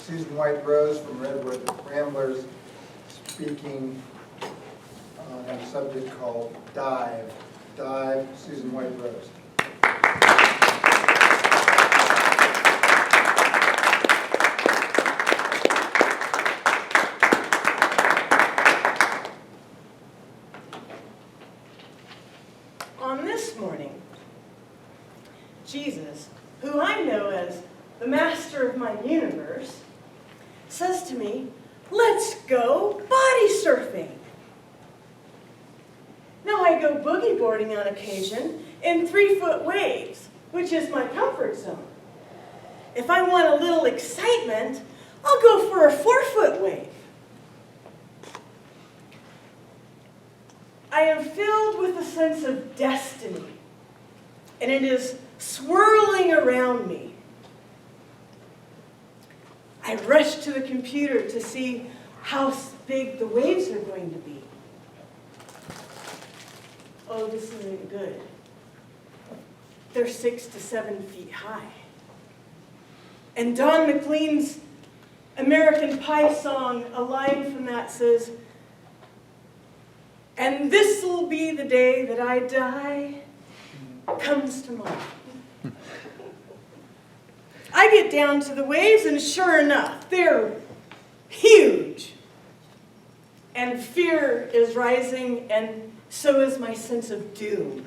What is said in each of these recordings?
Susan White Rose from Redwood Ramblers, speaking on a subject called Dive. Dive, Susan White Rose. On this morning, Jesus, who I know as the master of my universe, says to me, "Let's go body surfing." Now I go boogie boarding on occasion in 3-foot waves, which is my comfort zone. If I want a little excitement, I'll go for a 4-foot wave. I am filled with a sense of destiny, and it is swirling around me. I rush to the computer to see how big the waves are going to be. Oh, this isn't good. They're 6 to 7 feet high. And Don McLean's American Pie song, a line from that says, "And this'll be the day that I die," comes to mind. I get down to the waves, and sure enough, they're huge. And fear is rising, and so is my sense of doom.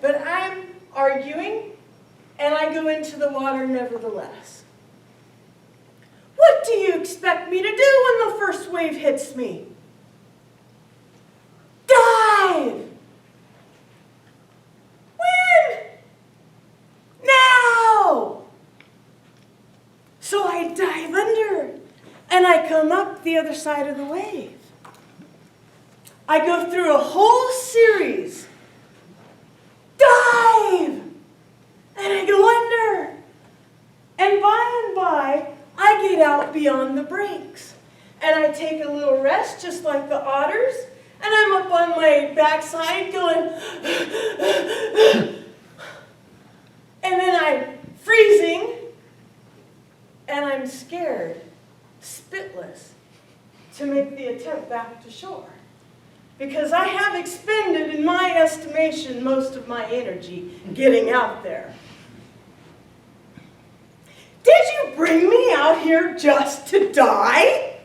But I'm arguing, and I go into the water nevertheless. What do you expect me to do when the first wave hits me? Dive! When? Now! So I dive under, and I come up the other side of the wave. I go through a whole series. Dive! And I go under. And by, I get out beyond the breaks. And I take a little rest, just like the otters. And I'm up on my backside going, and then I'm freezing. And I'm scared, spitless, to make the attempt back to shore. Because I have expended, in my estimation, most of my energy getting out there. Did you bring me out here just to die?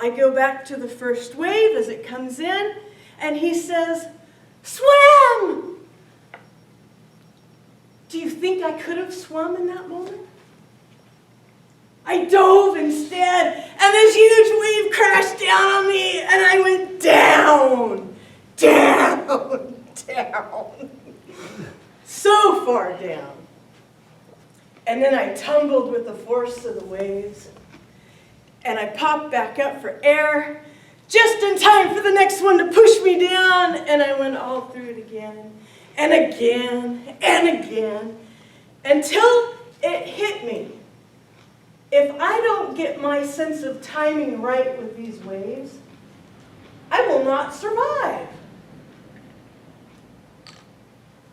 I go back to the first wave as it comes in, and he says, "Swim!" Do you think I could have swum in that moment? I dove instead, and this huge wave crashed down on me, and I went down, down, down, so far down. And then I tumbled with the force of the waves, and I popped back up for air, just in time for the next one to push me down, and I went all through it again, and again, and again, until it hit me. If I don't get my sense of timing right with these waves, I will not survive.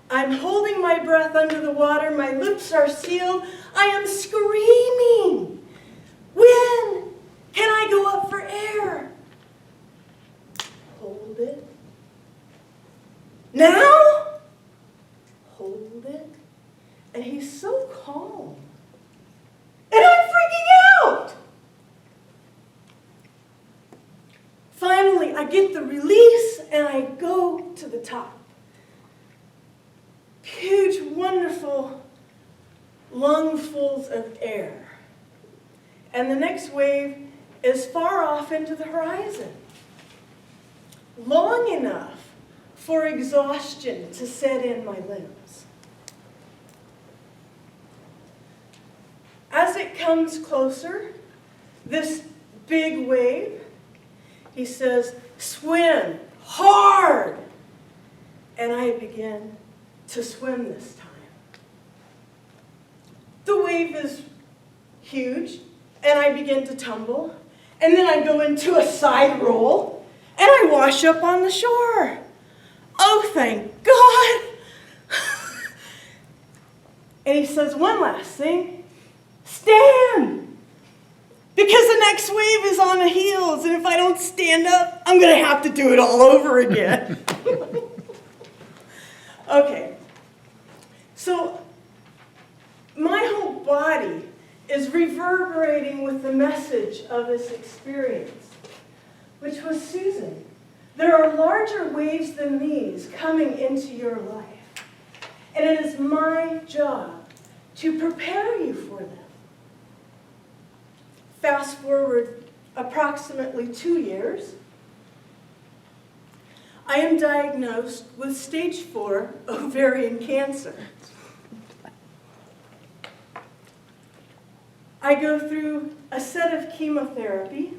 I'm holding my breath under the water. My lips are sealed. I am screaming. When can I go up for air? Hold it. Now? Hold it. And he's so calm. And I'm freaking out. Finally, I get the release and I go to the top. Huge, wonderful lungfuls of air. And the next wave is far off into the horizon. Long enough for exhaustion to set in my limbs. As it comes closer, this big wave, he says, "Swim hard!" And I begin to swim this time. The wave is huge, and I begin to tumble, and then I go into a side roll, and I wash up on the shore. Oh, thank God! And he says, one last thing, stand! Because the next wave is on the heels, and if I don't stand up, I'm going to have to do it all over again. Okay, so my whole body is reverberating with the message of this experience, which was, Susan, there are larger waves than these coming into your life, and it is my job to prepare you for them. Fast forward approximately 2 years, I am diagnosed with stage 4 ovarian cancer. I go through a set of chemotherapy,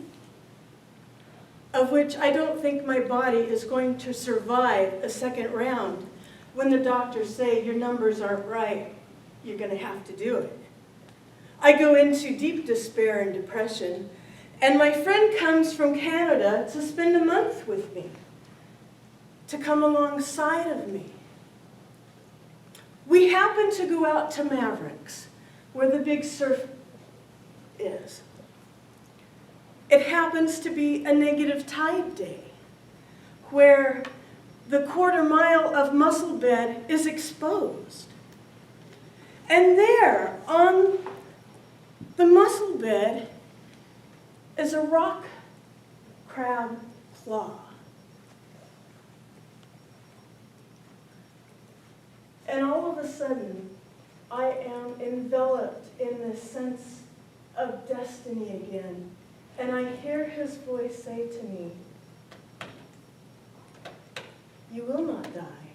of which I don't think my body is going to survive a second round. When the doctors say your numbers aren't right, you're going to have to do it. I go into deep despair and depression, and my friend comes from Canada to spend a month with me, to come alongside of me. We happen to go out to Mavericks, where the big surf is. It happens to be a negative tide day, where the quarter mile of mussel bed is exposed. And there, on the mussel bed, is a rock crab claw. And all of a sudden, I am enveloped in this sense of destiny again. And I hear his voice say to me, you will not die.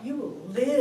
You will live.